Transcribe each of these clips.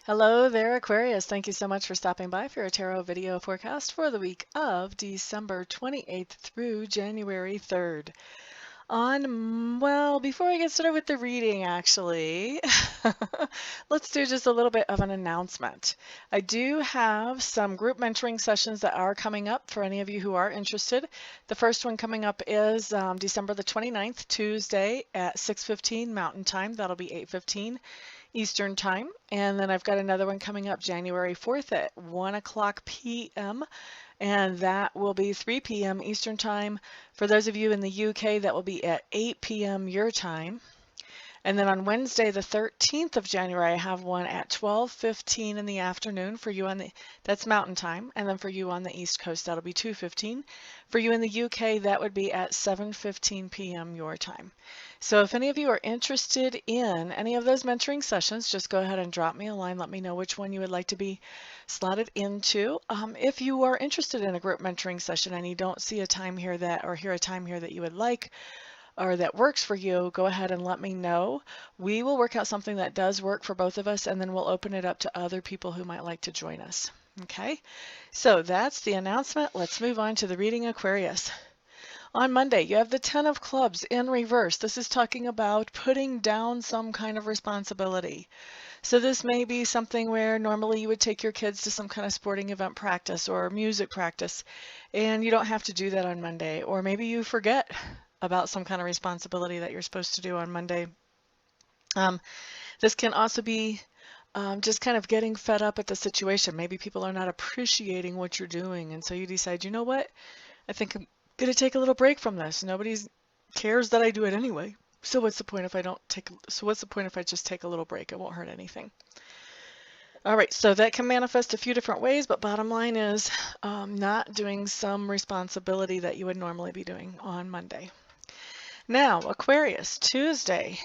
Hello there, Aquarius. Thank you so much for stopping by for your tarot video forecast for the week of December 28th through January 3rd. Before I get started with the reading, actually, let's do just a little bit of an announcement. I do have some group mentoring sessions that are coming up for any of you who are interested. The first one coming up is December the 29th, Tuesday at 6:15 Mountain Time. That'll be 8:15 Eastern Time. And then I've got another one coming up January 4th at 1 p.m. and that will be 3 p.m. Eastern Time. For those of you in the UK, that will be at 8 p.m. your time. And then on Wednesday, the 13th of January, I have one at 12:15 in the afternoon for you that's Mountain Time. And then for you on the East Coast, that'll be 2:15. For you in the UK, that would be at 7:15 p.m. your time. So if any of you are interested in any of those mentoring sessions, just go ahead and drop me a line. Let me know which one you would like to be slotted into. If you are interested in a group mentoring session and you don't see a time here hear a time here that you would like, or that works for you, go ahead and let me know. We will work out something that does work for both of us, and then we'll open it up to other people who might like to join us. Okay, so that's the announcement. Let's move on to the reading, Aquarius. On Monday, you have the 10 of Clubs in reverse. This is talking about putting down some kind of responsibility. So this may be something where normally you would take your kids to some kind of sporting event practice or music practice, and you don't have to do that on Monday. Or maybe you forget about some kind of responsibility that you're supposed to do on Monday. This can also be just kind of getting fed up at the situation. Maybe people are not appreciating what you're doing, and so you decide, you know what, I think I'm going to take a little break from this. Nobody cares that I do it anyway. So what's the point if I just take a little break? It won't hurt anything. All right, so that can manifest a few different ways, but bottom line is not doing some responsibility that you would normally be doing on Monday. Now, Aquarius, Tuesday,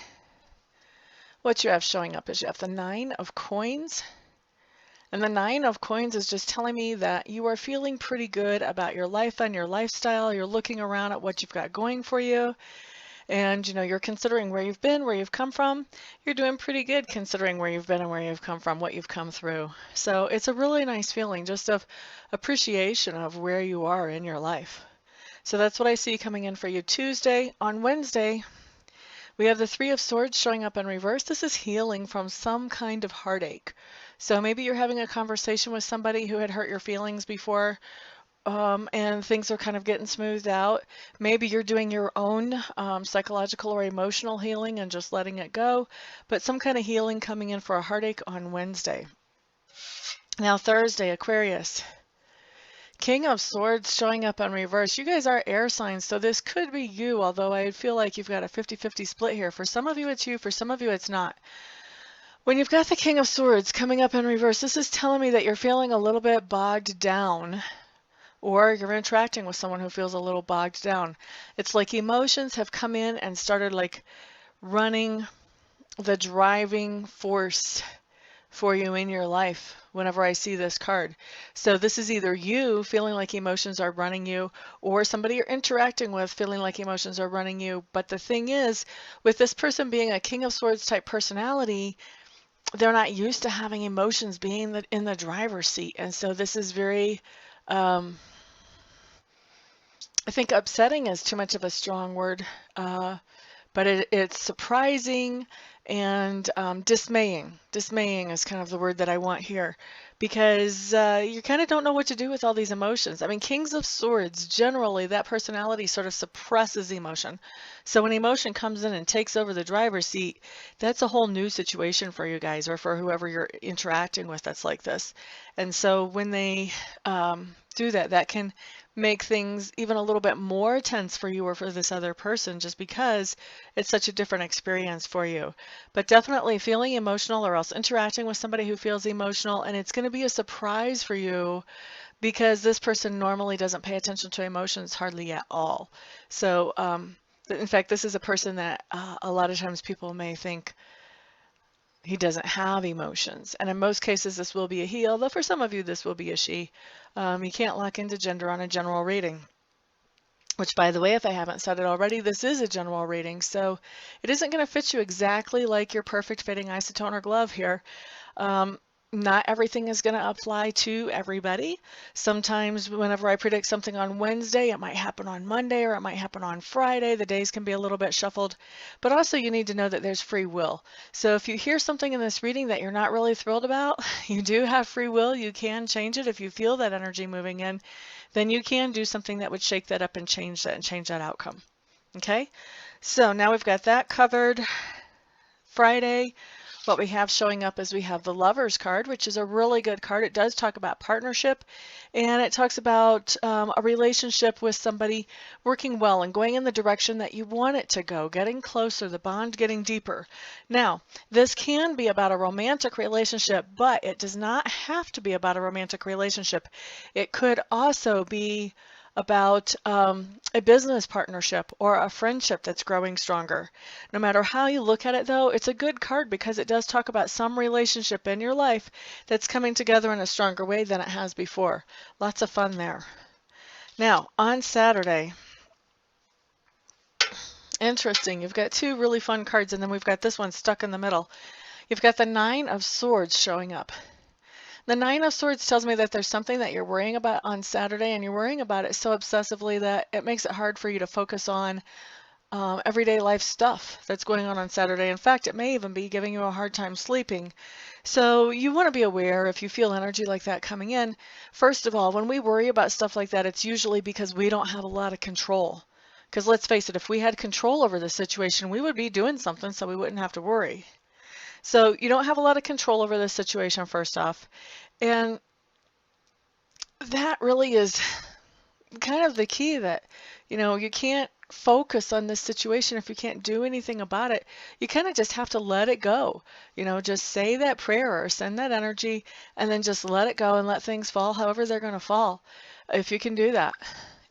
what you have showing up is you have the 9 of Coins. And the 9 of Coins is just telling me that you are feeling pretty good about your life and your lifestyle. You're looking around at what you've got going for you. And, you're considering where you've been, where you've come from. You're doing pretty good considering where you've been and where you've come from, what you've come through. So it's a really nice feeling just of appreciation of where you are in your life. So that's what I see coming in for you Tuesday. On Wednesday, we have the 3 of Swords showing up in reverse. This is healing from some kind of heartache. So maybe you're having a conversation with somebody who had hurt your feelings before, and things are kind of getting smoothed out. Maybe you're doing your own psychological or emotional healing and just letting it go, but some kind of healing coming in for a heartache on Wednesday. Now Thursday, Aquarius. King of Swords showing up in reverse. You guys are air signs, so this could be you, although I feel like you've got a 50-50 split here. For some of you, it's you. For some of you, it's not. When you've got the King of Swords coming up in reverse, this is telling me that you're feeling a little bit bogged down, or you're interacting with someone who feels a little bogged down. It's like emotions have come in and started like running the driving force for you in your life whenever I see this card. So this is either you feeling like emotions are running you, or somebody you're interacting with feeling like emotions are running you. But the thing is, with this person being a King of Swords type personality, they're not used to having emotions being in the driver's seat. And so this is very, I think upsetting is too much of a strong word, but it's surprising and dismaying. Dismaying is kind of the word that I want here, because you kind of don't know what to do with all these emotions. I mean, Kings of Swords, generally that personality sort of suppresses emotion. So when emotion comes in and takes over the driver's seat, that's a whole new situation for you guys, or for whoever you're interacting with that's like this. And so when they do that, that can make things even a little bit more tense for you or for this other person, just because it's such a different experience for you. But definitely feeling emotional, or else interacting with somebody who feels emotional, and it's going to be a surprise for you because this person normally doesn't pay attention to emotions hardly at all. So in fact, this is a person that a lot of times people may think he doesn't have emotions. And in most cases, this will be a he, although for some of you, this will be a she. You can't lock into gender on a general reading. Which, by the way, if I haven't said it already, this is a general reading, so it isn't going to fit you exactly like your perfect fitting isotone or glove here. Not everything is going to apply to everybody. Sometimes whenever I predict something on Wednesday, it might happen on Monday or it might happen on Friday. The days can be a little bit shuffled, but also you need to know that there's free will. So if you hear something in this reading that you're not really thrilled about, you do have free will. You can change it. If you feel that energy moving in, then you can do something that would shake that up and change that outcome. Okay, so now we've got that covered. Friday, what we have showing up is we have the Lovers card, which is a really good card. It does talk about partnership, and it talks about a relationship with somebody working well and going in the direction that you want it to go, getting closer, the bond getting deeper. Now, this can be about a romantic relationship, but it does not have to be about a romantic relationship. It could also be about a business partnership or a friendship that's growing stronger. No matter how you look at it, though, it's a good card because it does talk about some relationship in your life that's coming together in a stronger way than it has before. Lots of fun there. Now, on Saturday, interesting, you've got two really fun cards, and then we've got this one stuck in the middle. You've got the Nine of Swords showing up. The Nine of Swords tells me that there's something that you're worrying about on Saturday, and you're worrying about it so obsessively that it makes it hard for you to focus on everyday life stuff that's going on Saturday. In fact, it may even be giving you a hard time sleeping. So you want to be aware if you feel energy like that coming in. First of all, when we worry about stuff like that, it's usually because we don't have a lot of control. Because let's face it, if we had control over the situation, we would be doing something so we wouldn't have to worry. So you don't have a lot of control over this situation, first off. And that really is kind of the key, that, you can't focus on this situation if you can't do anything about it. You kind of just have to let it go. Just say that prayer or send that energy and then just let it go and let things fall however they're going to fall. If you can do that.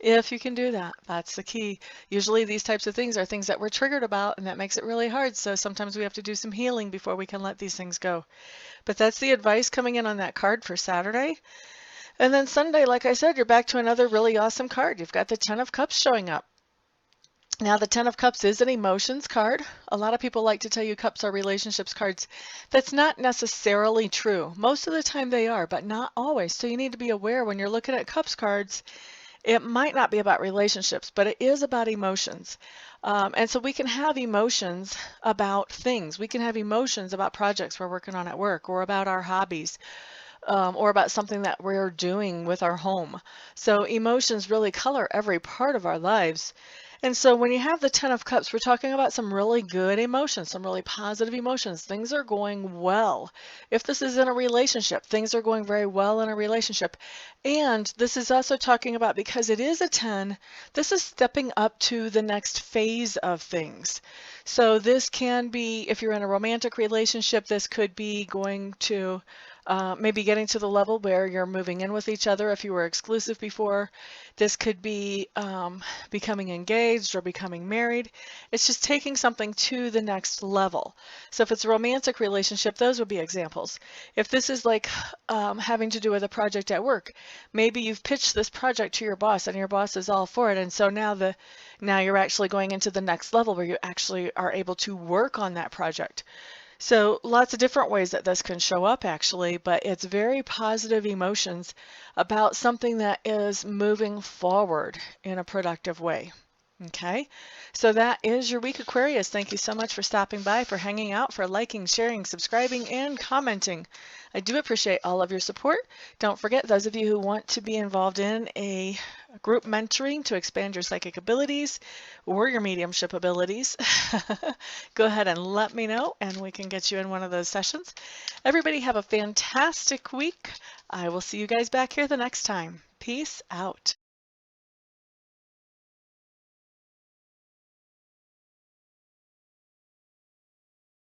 If you can do that, that's the key. Usually these types of things are things that we're triggered about, and that makes it really hard. So sometimes we have to do some healing before we can let these things go. But that's the advice coming in on that card for Saturday. And then Sunday, like I said, you're back to another really awesome card. You've got the Ten of Cups showing up. Now, the Ten of Cups is an emotions card. A lot of people like to tell you cups are relationships cards. That's not necessarily true. Most of the time they are, but not always. So you need to be aware when you're looking at cups cards. It might not be about relationships, but it is about emotions. And so we can have emotions about things. We can have emotions about projects we're working on at work, or about our hobbies, or about something that we're doing with our home. So emotions really color every part of our lives. And so when you have the Ten of Cups, we're talking about some really good emotions, some really positive emotions. Things are going well. If this is in a relationship, things are going very well in a relationship. And this is also talking about, because it is a 10, this is stepping up to the next phase of things. So this can be, if you're in a romantic relationship, this could be going to maybe getting to the level where you're moving in with each other if you were exclusive before. This could be becoming engaged or becoming married. It's just taking something to the next level. So if it's a romantic relationship, those would be examples. If this is like having to do with a project at work, maybe you've pitched this project to your boss and your boss is all for it, and so now you're actually going into the next level where you actually are able to work on that project. So lots of different ways that this can show up, actually, but it's very positive emotions about something that is moving forward in a productive way. Okay, so that is your week, Aquarius. Thank you so much for stopping by, for hanging out, for liking, sharing, subscribing, and commenting. I do appreciate all of your support. Don't forget, those of you who want to be involved in a group mentoring to expand your psychic abilities or your mediumship abilities, go ahead and let me know and we can get you in one of those sessions. Everybody have a fantastic week. I will see you guys back here the next time. Peace out.